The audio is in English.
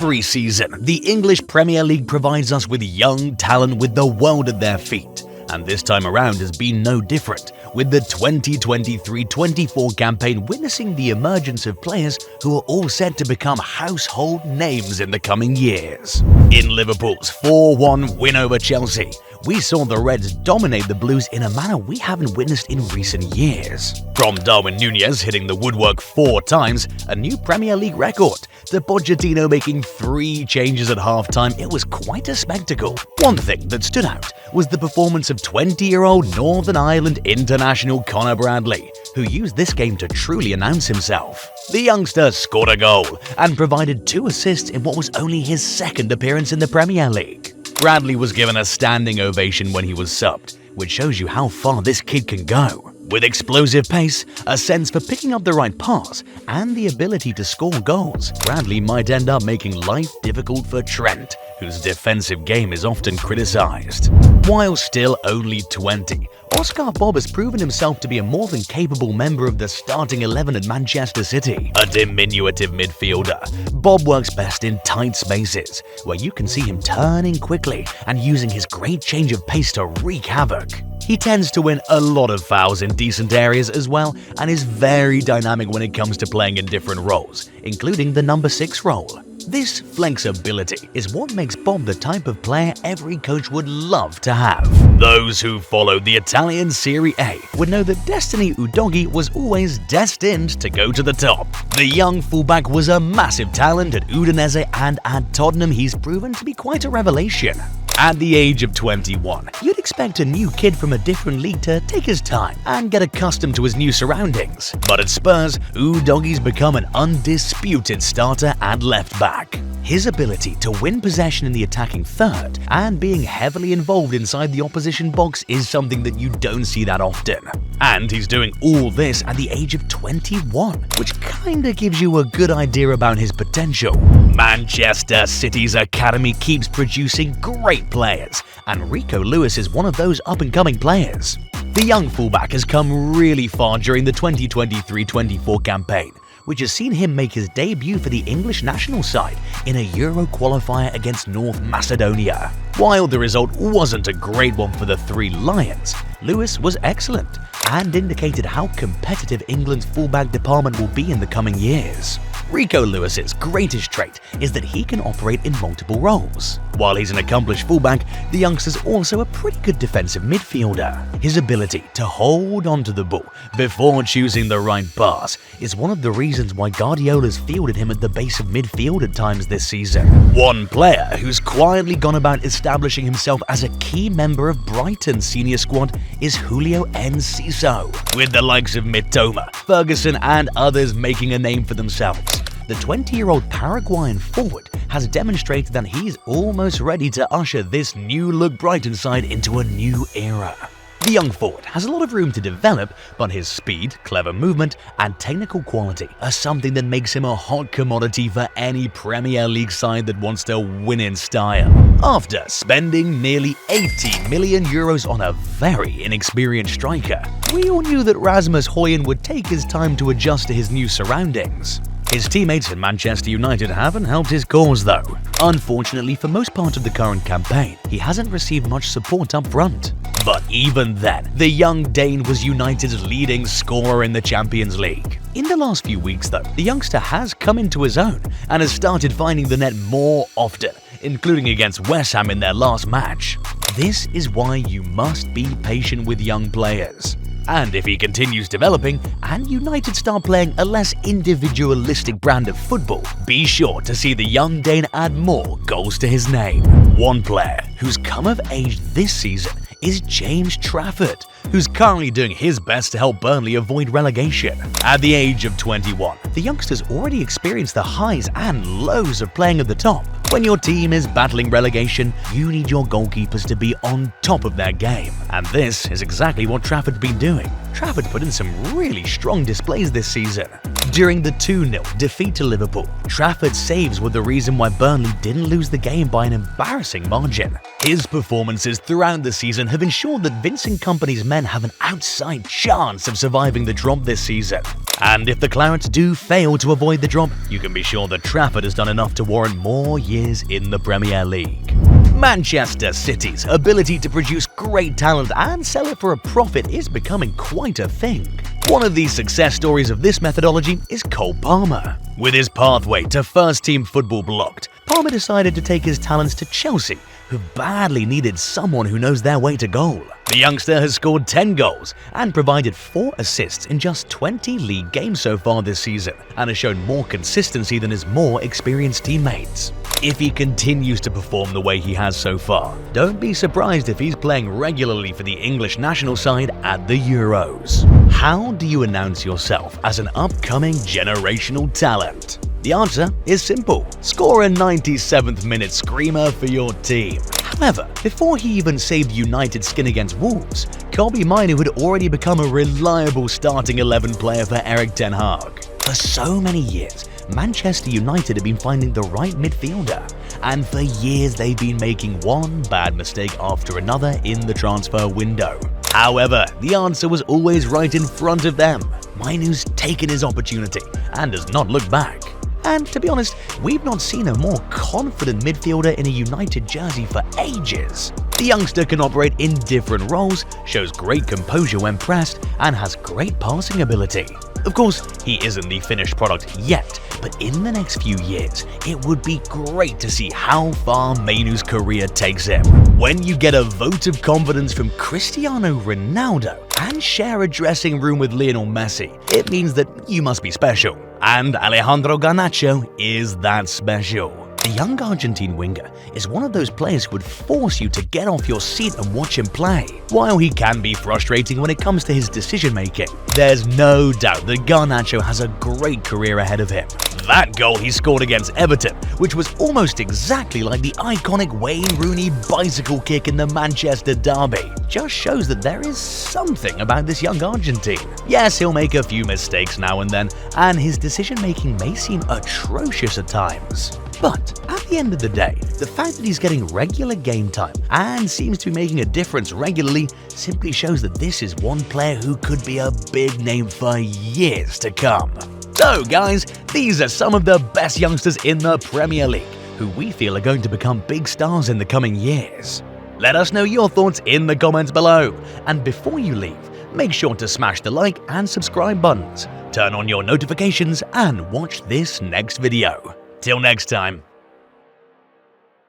Every season, the English Premier League provides us with young talent with the world at their feet. And this time around has been no different, with the 2023-24 campaign witnessing the emergence of players who are all set to become household names in the coming years. In Liverpool's 4-1 win over Chelsea, we saw the Reds dominate the Blues in a manner we haven't witnessed in recent years. From Darwin Núñez hitting the woodwork 4 times, a new Premier League record, to Pochettino making 3 changes at halftime, it was quite a spectacle. One thing that stood out was the performance of 20-year-old Northern Ireland international Conor Bradley, who used this game to truly announce himself. The youngster scored a goal and provided 2 assists in what was only his 2nd appearance in the Premier League. Bradley was given a standing ovation when he was subbed, which shows you how far this kid can go. With explosive pace, a sense for picking up the right pass, and the ability to score goals, Bradley might end up making life difficult for Trent, whose defensive game is often criticised. While still only 20, Oscar Bobb has proven himself to be a more than capable member of the starting 11 at Manchester City. A diminutive midfielder, Bobb works best in tight spaces, where you can see him turning quickly and using his great change of pace to wreak havoc. He tends to win a lot of fouls in decent areas as well, and is very dynamic when it comes to playing in different roles, including the number 6 role. This flexibility is what makes Bobb the type of player every coach would love to have. Those who followed the Italian Serie A would know that Destiny Udogie was always destined to go to the top. The young fullback was a massive talent at Udinese, and at Tottenham he's proven to be quite a revelation. At the age of 21, you'd expect a new kid from a different league to take his time and get accustomed to his new surroundings. But at Spurs, Udogie's become an undisputed starter at left back. His ability to win possession in the attacking third and being heavily involved inside the opposition box is something that you don't see that often. And he's doing all this at the age of 21, which kinda gives you a good idea about his potential. Manchester City's academy keeps producing great players, and Rico Lewis is one of those up-and-coming players. The young fullback has come really far during the 2023-24 campaign, which has seen him make his debut for the English national side in a Euro qualifier against North Macedonia. While the result wasn't a great one for the 3 Lions, Lewis was excellent and indicated how competitive England's fullback department will be in the coming years. Rico Lewis's greatest trait is that he can operate in multiple roles. While he's an accomplished fullback, the youngster's also a pretty good defensive midfielder. His ability to hold onto the ball before choosing the right pass is one of the reasons why Guardiola's fielded him at the base of midfield at times this season. One player who's quietly gone about establishing himself as a key member of Brighton's senior squad is Julio Enciso. With the likes of Mitoma, Ferguson and others making a name for themselves, the 20-year-old Paraguayan forward has demonstrated that he's almost ready to usher this new-look Brighton side into a new era. The young forward has a lot of room to develop, but his speed, clever movement, and technical quality are something that makes him a hot commodity for any Premier League side that wants to win in style. After spending nearly 80 million euros on a very inexperienced striker, we all knew that Rasmus Hojlund would take his time to adjust to his new surroundings. His teammates at Manchester United haven't helped his cause though. Unfortunately, for most part of the current campaign, he hasn't received much support up front. But even then, the young Dane was United's leading scorer in the Champions League. In the last few weeks though, the youngster has come into his own and has started finding the net more often, including against West Ham in their last match. This is why you must be patient with young players. And if he continues developing and United start playing a less individualistic brand of football, be sure to see the young Dane add more goals to his name. One player who's come of age this season is James Trafford, who's currently doing his best to help Burnley avoid relegation. At the age of 21, the youngster's already experienced the highs and lows of playing at the top. When your team is battling relegation, you need your goalkeepers to be on top of their game. And this is exactly what Trafford's been doing. Trafford put in some really strong displays this season. During the 2-0 defeat to Liverpool, Trafford's saves were the reason why Burnley didn't lose the game by an embarrassing margin. His performances throughout the season have ensured that Vincent Kompany's men have an outside chance of surviving the drop this season. And if the Clarets do fail to avoid the drop, you can be sure that Trafford has done enough to warrant more years in the Premier League. Manchester City's ability to produce great talent and sell it for a profit is becoming quite a thing. One of the success stories of this methodology is Cole Palmer. With his pathway to first-team football blocked, Palmer decided to take his talents to Chelsea, who badly needed someone who knows their way to goal. The youngster has scored 10 goals and provided 4 assists in just 20 league games so far this season, and has shown more consistency than his more experienced teammates. If he continues to perform the way he has so far, don't be surprised if he's playing regularly for the English national side at the Euros. How do you announce yourself as an upcoming generational talent? The answer is simple. Score a 97th minute screamer for your team. However, before he even saved United's skin against Wolves, Kobbie Mainoo had already become a reliable starting 11 player for Erik ten Hag. For so many years, Manchester United have been finding the right midfielder, and for years they've been making one bad mistake after another in the transfer window. However, the answer was always right in front of them. Mainoo's taken his opportunity and has not looked back. And to be honest, we've not seen a more confident midfielder in a United jersey for ages. The youngster can operate in different roles, shows great composure when pressed, and has great passing ability. Of course, he isn't the finished product yet, but in the next few years, it would be great to see how far Mainoo's career takes him. When you get a vote of confidence from Cristiano Ronaldo and share a dressing room with Lionel Messi, it means that you must be special. And Alejandro Garnacho is that special. The young Argentine winger is one of those players who would force you to get off your seat and watch him play. While he can be frustrating when it comes to his decision-making, there's no doubt that Garnacho has a great career ahead of him. That goal he scored against Everton, which was almost exactly like the iconic Wayne Rooney bicycle kick in the Manchester derby, just shows that there is something about this young Argentine. Yes, he'll make a few mistakes now and then, and his decision-making may seem atrocious at times. But at the end of the day, the fact that he's getting regular game time and seems to be making a difference regularly simply shows that this is one player who could be a big name for years to come. So guys, these are some of the best youngsters in the Premier League who we feel are going to become big stars in the coming years. Let us know your thoughts in the comments below. And before you leave, make sure to smash the like and subscribe buttons, turn on your notifications, and watch this next video. Till next time.